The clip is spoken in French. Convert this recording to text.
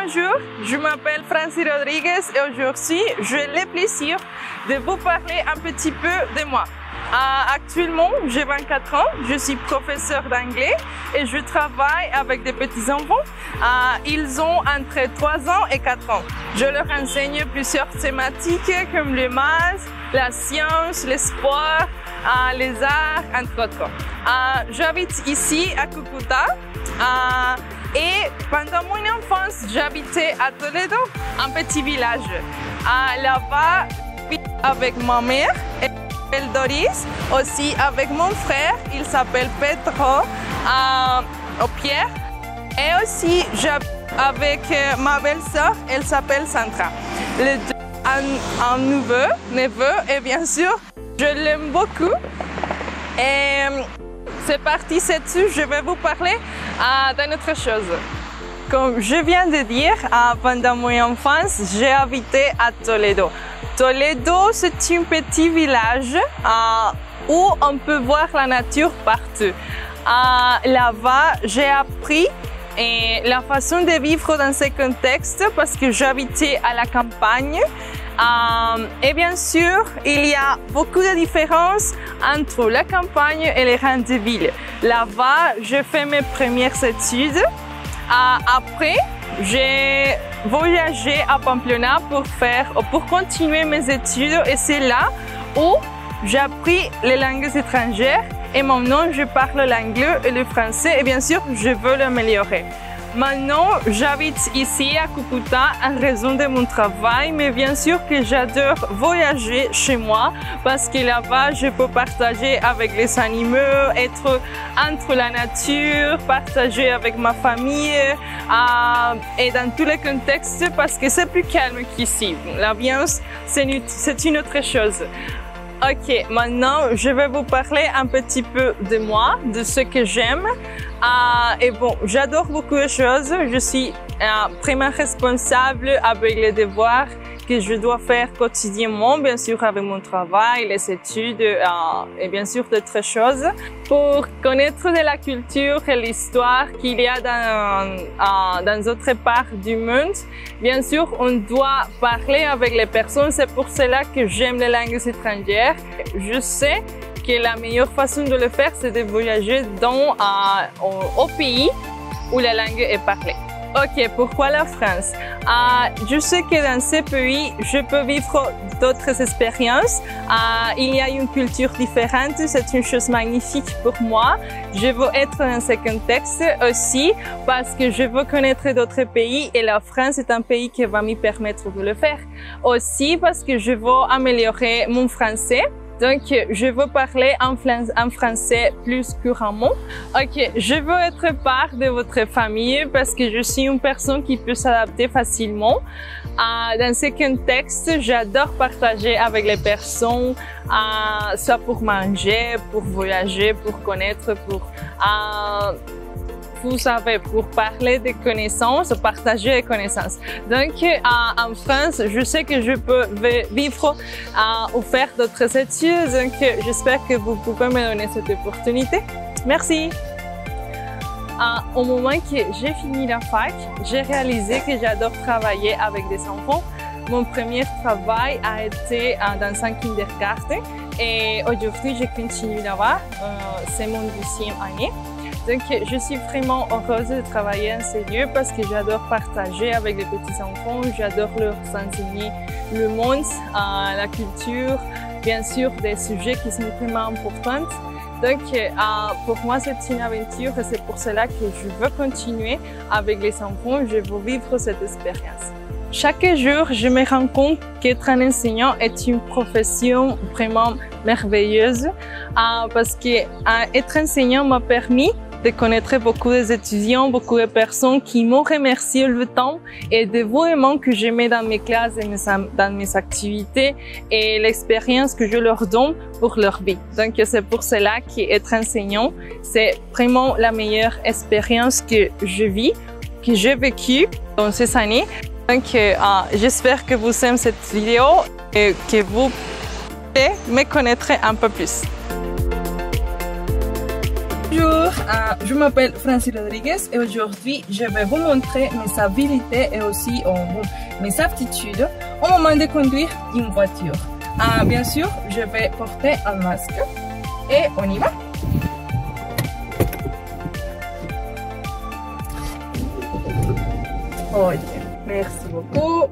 Bonjour, je m'appelle Francie Rodriguez et aujourd'hui, j'ai le plaisir de vous parler un petit peu de moi. Actuellement, j'ai 24 ans, je suis professeur d'anglais et je travaille avec des petits-enfants. Ils ont entre 3 ans et 4 ans. Je leur enseigne plusieurs thématiques comme le maths, la science, le sport, les arts, entre autres. J'habite ici à Cúcuta. Et pendant mon enfance, j'habitais à Toledo, un petit village. Là-bas, avec ma mère, elle s'appelle Doris, aussi avec mon frère, il s'appelle Pedro, Pierre. Et aussi, j'habite avec ma belle-sœur, elle s'appelle Sandra. Les deux, un neveu, et bien sûr, je l'aime beaucoup. Et c'est parti, c'est tout. Je vais vous parler d'une autre chose. Comme je viens de dire, pendant mon enfance, j'ai habité à Toledo. Toledo, c'est un petit village où on peut voir la nature partout. Là-bas, j'ai appris la façon de vivre dans ce contexte parce que j'habitais à la campagne. Et bien sûr, il y a beaucoup de différences entre la campagne et les grandes villes. Là-bas, j'ai fait mes premières études. Après, j'ai voyagé à Pamplona pour continuer mes études et c'est là où j'ai appris les langues étrangères et maintenant je parle l'anglais et le français et bien sûr, je veux l'améliorer. Maintenant, j'habite ici à Cúcuta en raison de mon travail, mais bien sûr que j'adore voyager chez moi parce que là-bas, je peux partager avec les animaux, être entre la nature, partager avec ma famille et dans tous les contextes parce que c'est plus calme qu'ici. L'ambiance, c'est une autre chose. Ok, maintenant je vais vous parler un petit peu de moi, de ce que j'aime. Et bon, j'adore beaucoup de choses. Je suis vraiment responsable avec les devoirs que je dois faire quotidiennement, bien sûr avec mon travail, les études et bien sûr d'autres choses. Pour connaître de la culture et l'histoire qu'il y a dans d'autres parts du monde, bien sûr, on doit parler avec les personnes. C'est pour cela que j'aime les langues étrangères. Je sais que la meilleure façon de le faire, c'est de voyager au pays où la langue est parlée. Ok, pourquoi la France? Je sais que dans ce pays, je peux vivre d'autres expériences. Il y a une culture différente, c'est une chose magnifique pour moi. Je veux être dans ce contexte aussi parce que je veux connaître d'autres pays et la France est un pays qui va me permettre de le faire. Aussi parce que je veux améliorer mon français. Donc, je veux parler en français plus couramment. Ok, je veux être part de votre famille parce que je suis une personne qui peut s'adapter facilement. Dans ce contexte, j'adore partager avec les personnes, soit pour manger, pour voyager, pour connaître, vous savez, pour parler des connaissances, partager les connaissances. Donc, en France, je sais que je peux vivre ou faire d'autres études. Donc, j'espère que vous pouvez me donner cette opportunité. Merci. Au moment que j'ai fini la fac, j'ai réalisé que j'adore travailler avec des enfants. Mon premier travail a été dans un kindergarten et aujourd'hui, je continue là-bas. C'est mon 2e année. Donc, je suis vraiment heureuse de travailler en ces lieux parce que j'adore partager avec les petits-enfants, j'adore leur enseigner le monde, la culture, bien sûr des sujets qui sont vraiment importants. Donc, pour moi, c'est une aventure et c'est pour cela que je veux continuer avec les enfants, je veux vivre cette expérience. Chaque jour, je me rends compte qu'être un enseignant est une profession vraiment merveilleuse parce que être enseignant m'a permis de connaître beaucoup d'étudiants, beaucoup de personnes qui m'ont remercié le temps et le dévouement que je mets dans mes classes et dans mes activités et l'expérience que je leur donne pour leur vie. Donc, c'est pour cela qu'être enseignant, c'est vraiment la meilleure expérience que je vis, que j'ai vécue dans ces années. Donc, j'espère que vous aimez cette vidéo et que vous me connaîtrez un peu plus. Bonjour, je m'appelle Francie Rodriguez et aujourd'hui je vais vous montrer mes habilités et aussi mes aptitudes au moment de conduire une voiture. Bien sûr, je vais porter un masque et on y va. Ok, merci beaucoup.